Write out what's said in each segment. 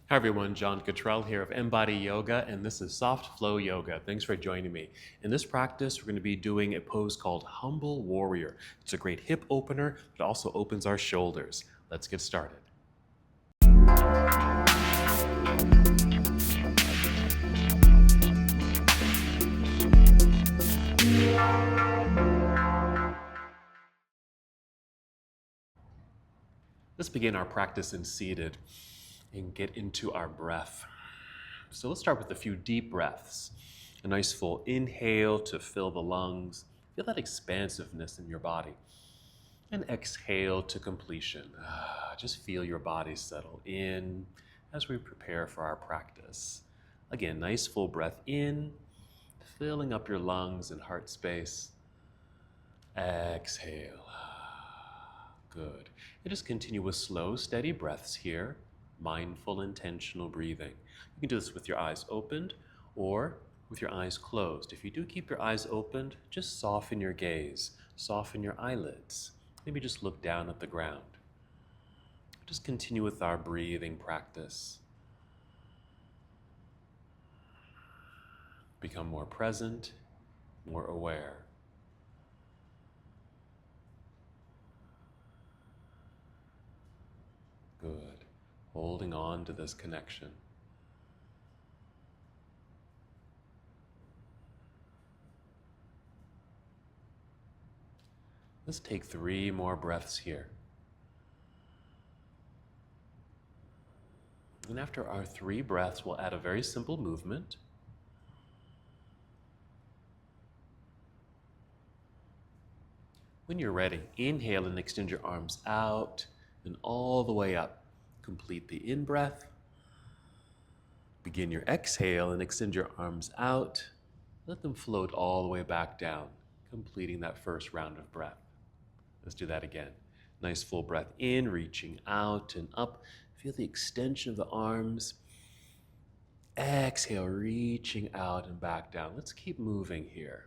Hi everyone, John Cottrell here of MBODY Yoga, and this is Soft Flow Yoga. Thanks for joining me. In this practice, we're going to be doing a pose called Humble Warrior. It's a great hip opener, but also opens our shoulders. Let's get started. Let's begin our practice in seated and get into our breath. So let's start with a few deep breaths. A nice full inhale to fill the lungs. Feel that expansiveness in your body. And exhale to completion. Just feel your body settle in as we prepare for our practice. Again, nice full breath in, filling up your lungs and heart space. Exhale. Good. And just continue with slow, steady breaths here. Mindful, intentional breathing. You can do this with your eyes opened or with your eyes closed. If you do keep your eyes opened, just soften your gaze, soften your eyelids. Maybe just look down at the ground. Just continue with our breathing practice. Become more present, more aware. Good. Holding on to this connection. Let's take 3 more breaths here. And after our 3 breaths, we'll add a very simple movement. When you're ready, inhale and extend your arms out and all the way up. Complete the in-breath. Begin your exhale and extend your arms out. Let them float all the way back down, completing that first round of breath. Let's do that again. Nice full breath in, reaching out and up. Feel the extension of the arms. Exhale, reaching out and back down. Let's keep moving here.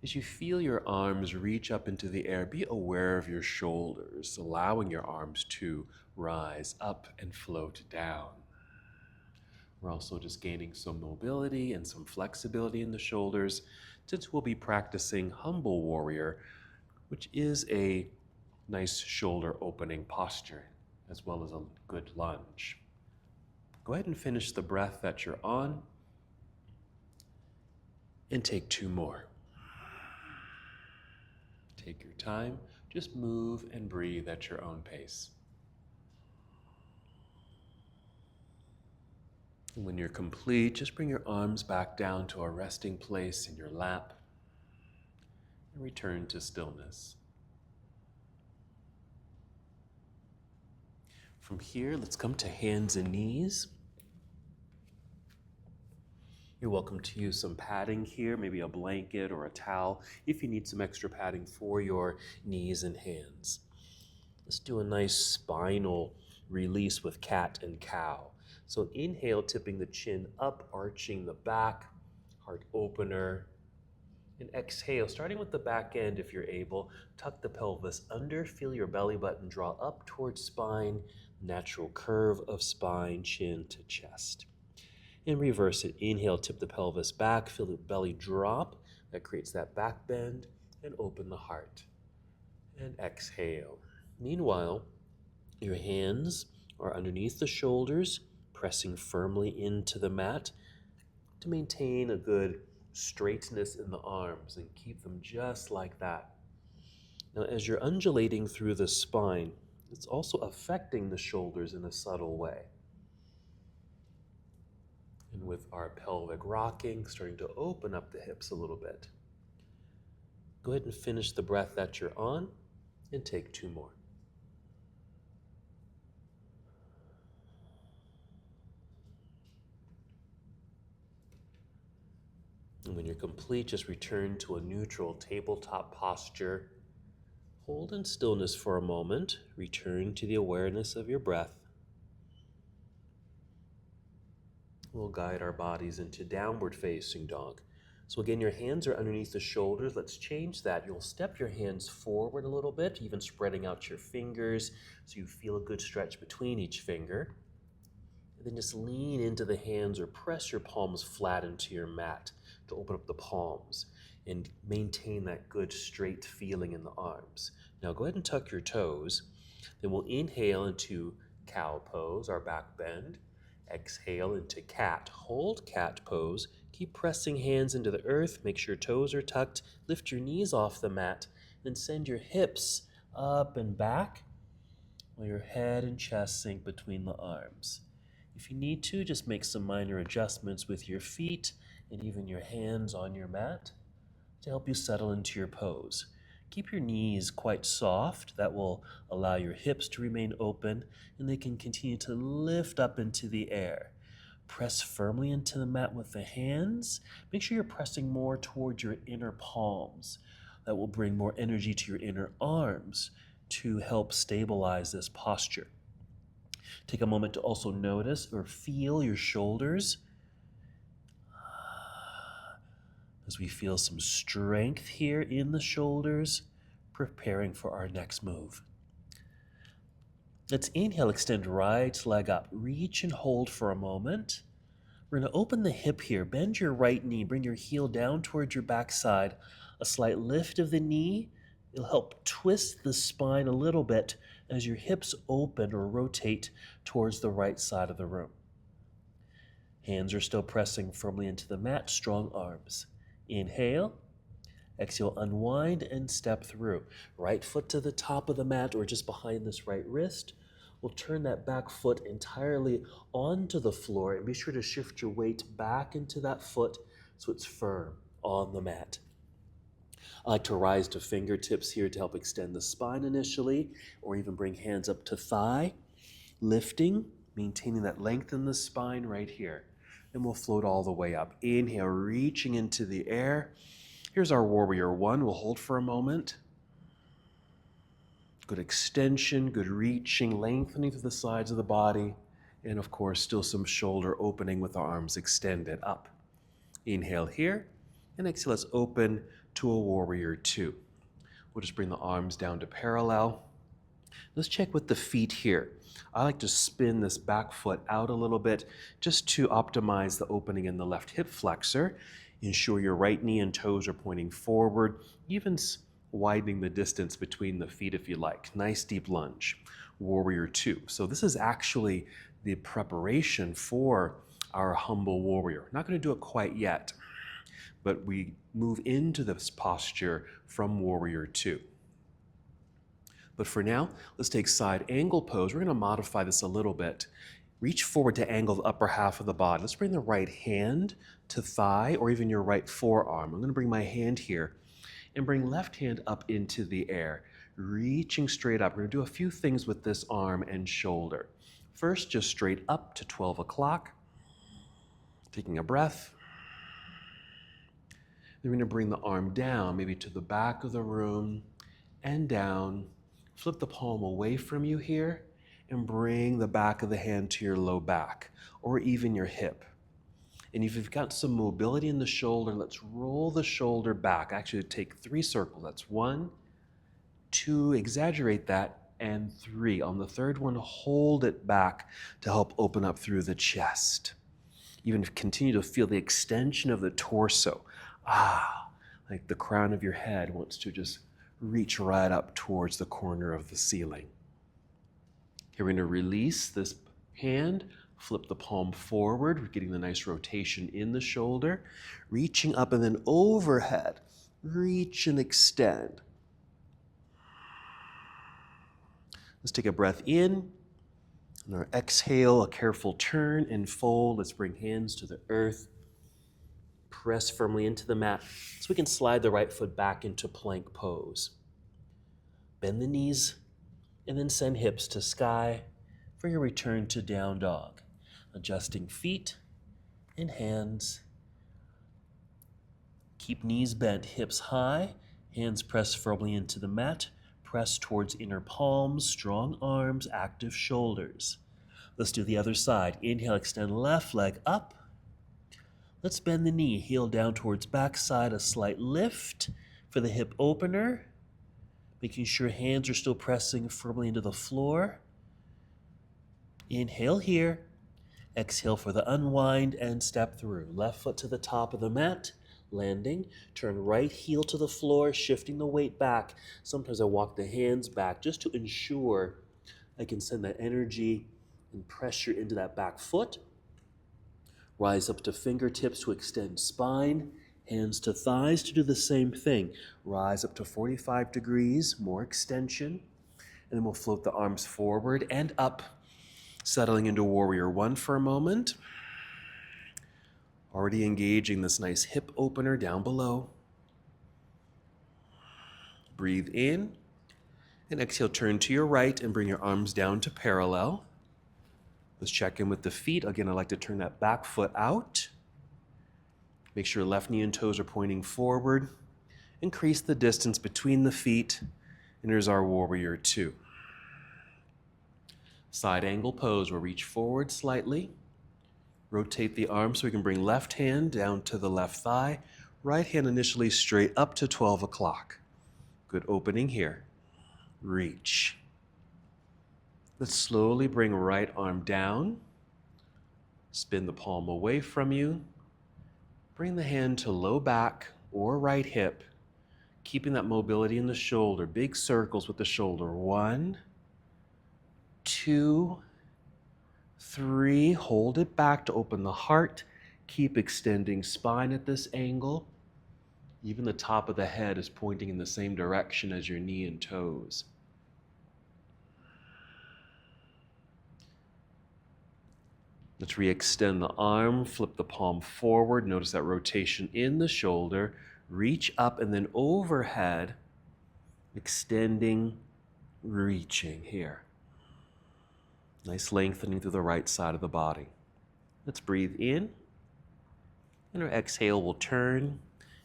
As you feel your arms reach up into the air, be aware of your shoulders, allowing your arms to rise up and float down. We're also just gaining some mobility and some flexibility in the shoulders, since we'll be practicing Humble Warrior, which is a nice shoulder opening posture, as well as a good lunge. Go ahead and finish the breath that you're on, and take 2 more. Take your time, just move and breathe at your own pace. And when you're complete, just bring your arms back down to a resting place in your lap and return to stillness. From here, let's come to hands and knees. You're welcome to use some padding here, maybe a blanket or a towel, if you need some extra padding for your knees and hands. Let's do a nice spinal release with cat and cow. So inhale, tipping the chin up, arching the back, heart opener. And exhale, starting with the back end if you're able, tuck the pelvis under, feel your belly button draw up towards spine, natural curve of spine, chin to chest. And reverse it. Inhale, tip the pelvis back, feel the belly drop. That creates that back bend, and open the heart. And exhale. Meanwhile, your hands are underneath the shoulders, pressing firmly into the mat to maintain a good straightness in the arms and keep them just like that. Now, as you're undulating through the spine, it's also affecting the shoulders in a subtle way. And with our pelvic rocking, starting to open up the hips a little bit. Go ahead and finish the breath that you're on and take 2 more. And when you're complete, just return to a neutral tabletop posture. Hold in stillness for a moment. Return to the awareness of your breath. We'll guide our bodies into downward facing dog. So again, your hands are underneath the shoulders. Let's change that. You'll step your hands forward a little bit, even spreading out your fingers so you feel a good stretch between each finger. And then just lean into the hands or press your palms flat into your mat to open up the palms and maintain that good straight feeling in the arms. Now go ahead and tuck your toes. Then we'll inhale into cow pose, our back bend. Exhale into cat. Hold cat pose. Keep pressing hands into the earth. Make sure toes are tucked. Lift your knees off the mat. Then send your hips up and back while your head and chest sink between the arms. If you need to, just make some minor adjustments with your feet and even your hands on your mat to help you settle into your pose. Keep your knees quite soft. That will allow your hips to remain open and they can continue to lift up into the air. Press firmly into the mat with the hands. Make sure you're pressing more towards your inner palms. That will bring more energy to your inner arms to help stabilize this posture. Take a moment to also notice or feel your shoulders as we feel some strength here in the shoulders, preparing for our next move. Let's inhale, extend right leg up. Reach and hold for a moment. We're going to open the hip here. Bend your right knee. Bring your heel down towards your backside. A slight lift of the knee. It'll help twist the spine a little bit as your hips open or rotate towards the right side of the room. Hands are still pressing firmly into the mat. Strong arms. Inhale. Exhale, unwind and step through. Right foot to the top of the mat or just behind this right wrist. We'll turn that back foot entirely onto the floor and be sure to shift your weight back into that foot so it's firm on the mat. I like to rise to fingertips here to help extend the spine initially, or even bring hands up to thigh, lifting, maintaining that length in the spine right here. And we'll float all the way up. Inhale, reaching into the air. Here's our warrior one. We'll hold for a moment. Good extension, good reaching, lengthening through the sides of the body. And of course, still some shoulder opening with our arms extended up. Inhale here. And exhale, let's open to a warrior two. We'll just bring the arms down to parallel. Let's check with the feet here. I like to spin this back foot out a little bit just to optimize the opening in the left hip flexor. Ensure your right knee and toes are pointing forward, even widening the distance between the feet if you like. Nice deep lunge. Warrior two. So this is actually the preparation for our humble warrior. Not going to do it quite yet, but we move into this posture from warrior two. But for now, let's take side angle pose. We're going to modify this a little bit. Reach forward to angle the upper half of the body. Let's bring the right hand to thigh or even your right forearm. I'm going to bring my hand here and bring left hand up into the air, reaching straight up. We're going to do a few things with this arm and shoulder. First, just straight up to 12 o'clock. Taking a breath. Then we're going to bring the arm down, maybe to the back of the room and down. Flip the palm away from you here and bring the back of the hand to your low back or even your hip. And if you've got some mobility in the shoulder, let's roll the shoulder back. Actually, take 3 circles. That's 1, 2, exaggerate that, and 3. On the third one, hold it back to help open up through the chest. Even continue to feel the extension of the torso. Like the crown of your head wants to just reach right up towards the corner of the ceiling. Here we're going to release this hand, flip the palm forward, we're getting the nice rotation in the shoulder, reaching up and then overhead, reach and extend. Let's take a breath in, and our exhale, a careful turn and fold. Let's bring hands to the earth. Press firmly into the mat so we can slide the right foot back into plank pose. Bend the knees and then send hips to sky for your return to down dog. Adjusting feet and hands. Keep knees bent, hips high, hands pressed firmly into the mat. Press towards inner palms, strong arms, active shoulders. Let's do the other side. Inhale, extend left leg up. Let's bend the knee, heel down towards backside, a slight lift for the hip opener, making sure hands are still pressing firmly into the floor. Inhale here, exhale for the unwind and step through. Left foot to the top of the mat, landing. Turn right heel to the floor, shifting the weight back. Sometimes I walk the hands back just to ensure I can send that energy and pressure into that back foot. Rise up to fingertips to extend spine. Hands to thighs to do the same thing. Rise up to 45 degrees, more extension. And then we'll float the arms forward and up, settling into Warrior One for a moment. Already engaging this nice hip opener down below. Breathe in, and exhale, turn to your right and bring your arms down to parallel. Let's check in with the feet. Again, I like to turn that back foot out. Make sure left knee and toes are pointing forward. Increase the distance between the feet, and here's our Warrior Two. Side angle pose, we'll reach forward slightly. Rotate the arm so we can bring left hand down to the left thigh. Right hand initially straight up to 12 o'clock. Good opening here. Reach. Let's slowly bring right arm down. Spin the palm away from you. Bring the hand to low back or right hip, keeping that mobility in the shoulder. Big circles with the shoulder. 1, 2, 3. Hold it back to open the heart. Keep extending spine at this angle. Even the top of the head is pointing in the same direction as your knee and toes. Let's re-extend the arm, flip the palm forward. Notice that rotation in the shoulder. Reach up and then overhead, extending, reaching here. Nice lengthening through the right side of the body. Let's breathe in. And our exhale will turn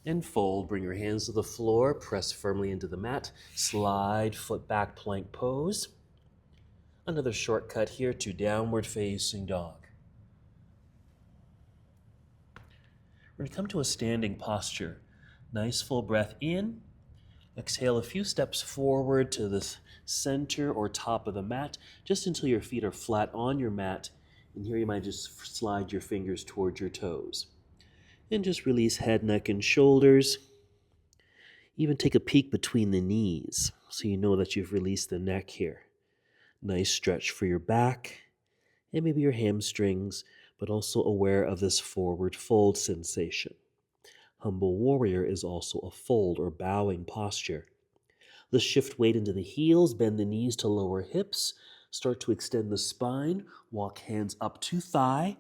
and fold. Bring your hands to the floor. Press firmly into the mat. Slide foot back, plank pose. Another shortcut here to downward facing dog. We're going to come to a standing posture. Nice full breath in. Exhale a few steps forward to the center or top of the mat, just until your feet are flat on your mat. And here you might just slide your fingers towards your toes. And just release head, neck, and shoulders. Even take a peek between the knees so you know that you've released the neck here. Nice stretch for your back and maybe your hamstrings, but also aware of this forward fold sensation. Humble warrior is also a fold or bowing posture. Let's shift weight into the heels, bend the knees to lower hips, start to extend the spine, walk hands up to thigh,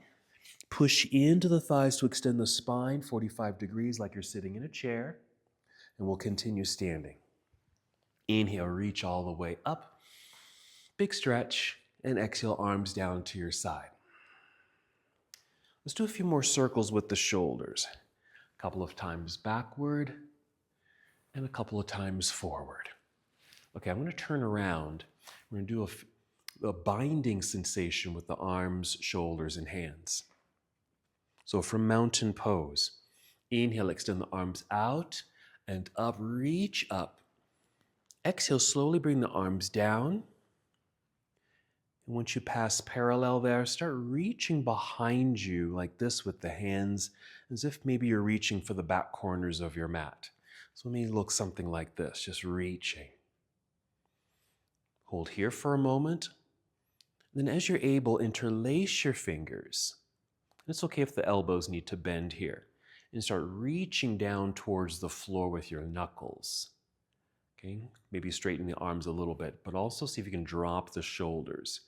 push into the thighs to extend the spine 45 degrees like you're sitting in a chair, and we'll continue standing. Inhale, reach all the way up, big stretch, and exhale, arms down to your side. Let's do a few more circles with the shoulders. A couple of times backward and a couple of times forward. Okay, I'm going to turn around. We're going to do a binding sensation with the arms, shoulders, and hands. So from mountain pose, inhale, extend the arms out and up, reach up. Exhale, slowly bring the arms down. And once you pass parallel there, start reaching behind you like this with the hands, as if maybe you're reaching for the back corners of your mat. So it may look something like this, just reaching. Hold here for a moment. Then as you're able, interlace your fingers. It's okay if the elbows need to bend here. And start reaching down towards the floor with your knuckles. Okay, maybe straighten the arms a little bit, but also see if you can drop the shoulders.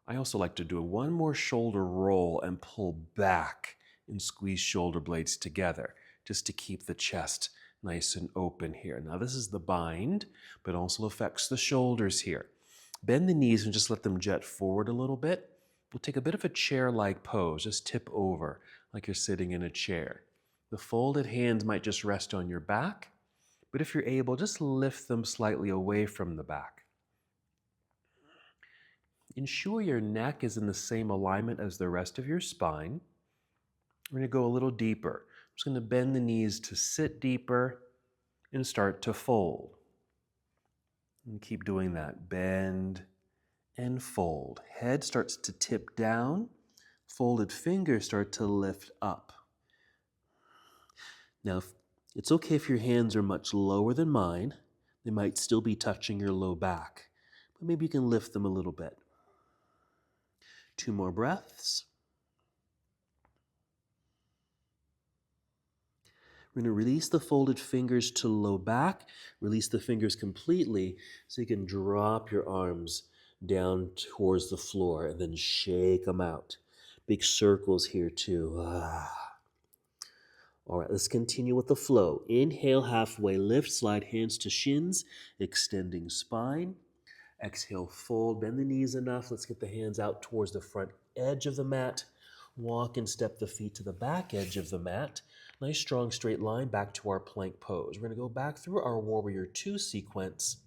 I also like to do one more shoulder roll and pull back and squeeze shoulder blades together, just to keep the chest nice and open here. Now this is the bind, but also affects the shoulders here. Bend the knees and just let them jet forward a little bit. We'll take a bit of a chair-like pose, just tip over like you're sitting in a chair. The folded hands might just rest on your back, but if you're able, just lift them slightly away from the back. Ensure your neck is in the same alignment as the rest of your spine. We're going to go a little deeper. I'm just going to bend the knees to sit deeper and start to fold. And keep doing that. Bend and fold. Head starts to tip down. Folded fingers start to lift up. Now, it's okay if your hands are much lower than mine. They might still be touching your low back, but maybe you can lift them a little bit. 2 more breaths. We're going to release the folded fingers to low back. Release the fingers completely so you can drop your arms down towards the floor and then shake them out. Big circles here too. All right, let's continue with the flow. Inhale, halfway lift, slide hands to shins, extending spine. Exhale, fold, bend the knees enough. Let's get the hands out towards the front edge of the mat. Walk and step the feet to the back edge of the mat. Nice strong straight line back to our plank pose. We're going to go back through our warrior 2 sequence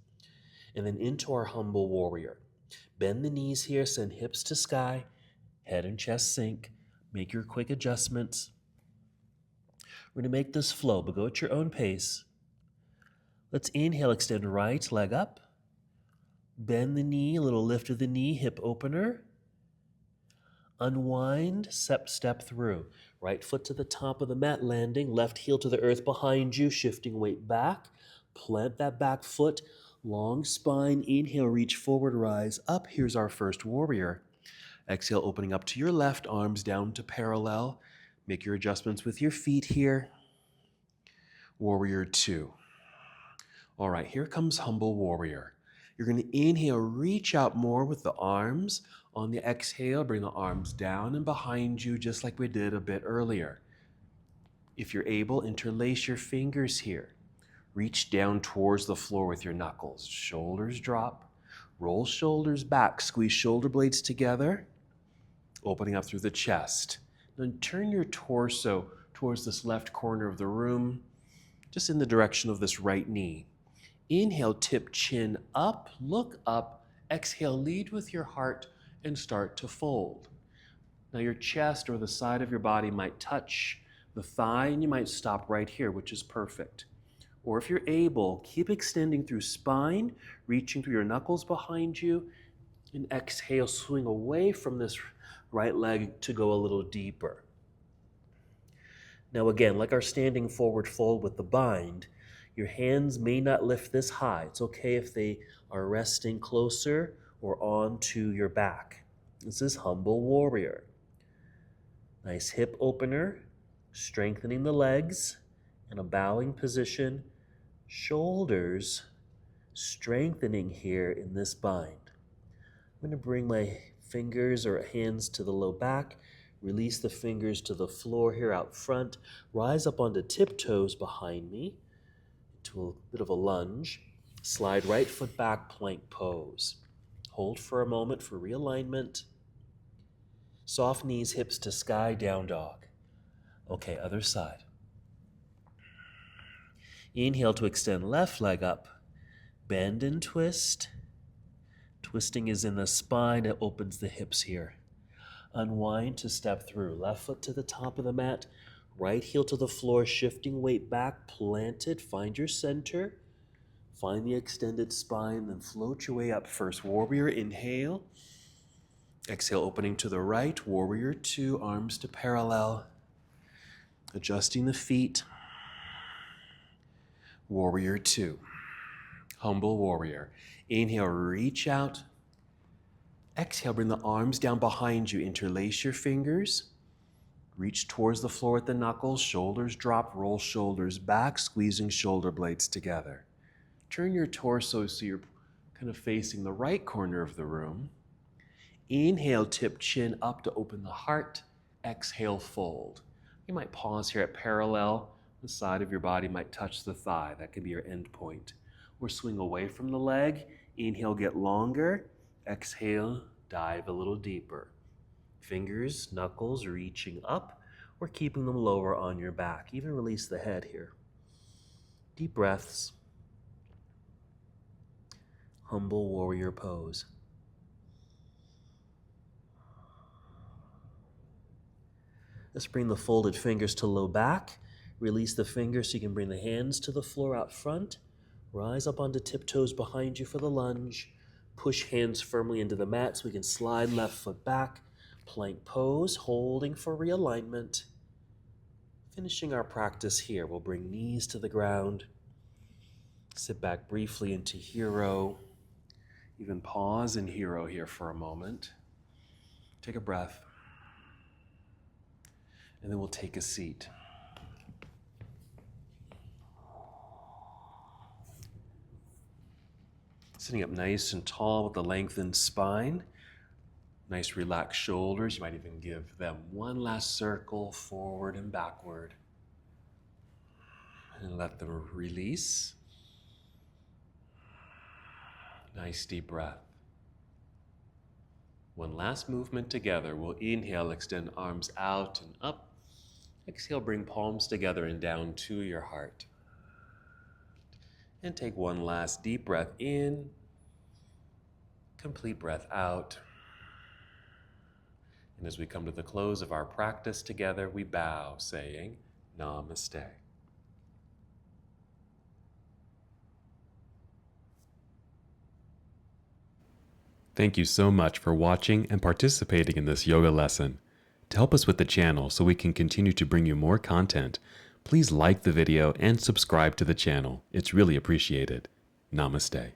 and then into our humble warrior. Bend the knees here, send hips to sky, head and chest sink. Make your quick adjustments. We're going to make this flow, but go at your own pace. Let's inhale, extend right leg up. Bend the knee, a little lift of the knee, hip opener. Unwind, step through. Right foot to the top of the mat, landing. Left heel to the earth behind you, shifting weight back. Plant that back foot. Long spine. Inhale, reach forward, rise up. Here's our first warrior. Exhale, opening up to your left, arms down to parallel. Make your adjustments with your feet here. Warrior 2. All right, here comes humble warrior. You're going to inhale, reach out more with the arms. On the exhale, bring the arms down and behind you, just like we did a bit earlier. If you're able, interlace your fingers here. Reach down towards the floor with your knuckles. Shoulders drop. Roll shoulders back. Squeeze shoulder blades together. Opening up through the chest. Then turn your torso towards this left corner of the room, just in the direction of this right knee. Inhale, tip chin up, look up. Exhale, lead with your heart and start to fold. Now your chest or the side of your body might touch the thigh and you might stop right here, which is perfect. Or if you're able, keep extending through spine, reaching through your knuckles behind you, and exhale, swing away from this right leg to go a little deeper. Now again, like our standing forward fold with the bind, your hands may not lift this high. It's okay if they are resting closer or onto your back. This is humble warrior. Nice hip opener, strengthening the legs in a bowing position. Shoulders strengthening here in this bind. I'm going to bring my fingers or hands to the low back. Release the fingers to the floor here out front. Rise up onto tiptoes behind me to a bit of a lunge. Slide right foot back, plank pose. Hold for a moment for realignment. Soft knees, hips to sky, down dog. Okay, other side. Inhale to extend left leg up. Bend and twist. Twisting is in the spine. It opens the hips here. Unwind to step through. Left foot to the top of the mat. Right heel to the floor, shifting weight back, planted. Find your center. Find the extended spine, then float your way up. First warrior, inhale. Exhale, opening to the right. Warrior 2, arms to parallel. Adjusting the feet. Warrior 2. Humble warrior. Inhale, reach out. Exhale, bring the arms down behind you. Interlace your fingers. Reach towards the floor with the knuckles. Shoulders drop. Roll shoulders back, squeezing shoulder blades together. Turn your torso so you're kind of facing the right corner of the room. Inhale, tip chin up to open the heart. Exhale, fold. You might pause here at parallel. The side of your body might touch the thigh. That could be your end point. Or swing away from the leg. Inhale, get longer. Exhale, dive a little deeper. Fingers, knuckles reaching up or keeping them lower on your back. Even release the head here. Deep breaths. Humble warrior pose. Let's bring the folded fingers to low back. Release the fingers so you can bring the hands to the floor out front. Rise up onto tiptoes behind you for the lunge. Push hands firmly into the mat so we can slide left foot back. Plank pose, holding for realignment. Finishing our practice here, we'll bring knees to the ground. Sit back briefly into hero. Even pause in hero here for a moment. Take a breath. And then we'll take a seat. Sitting up nice and tall with a lengthened spine. Nice relaxed shoulders. You might even give them one last circle forward and backward. And let them release. Nice deep breath. One last movement together. We'll inhale, extend arms out and up. Exhale, bring palms together and down to your heart. And take one last deep breath in. Complete breath out. And as we come to the close of our practice together, we bow, saying, Namaste. Thank you so much for watching and participating in this yoga lesson. To help us with the channel so we can continue to bring you more content, please like the video and subscribe to the channel. It's really appreciated. Namaste.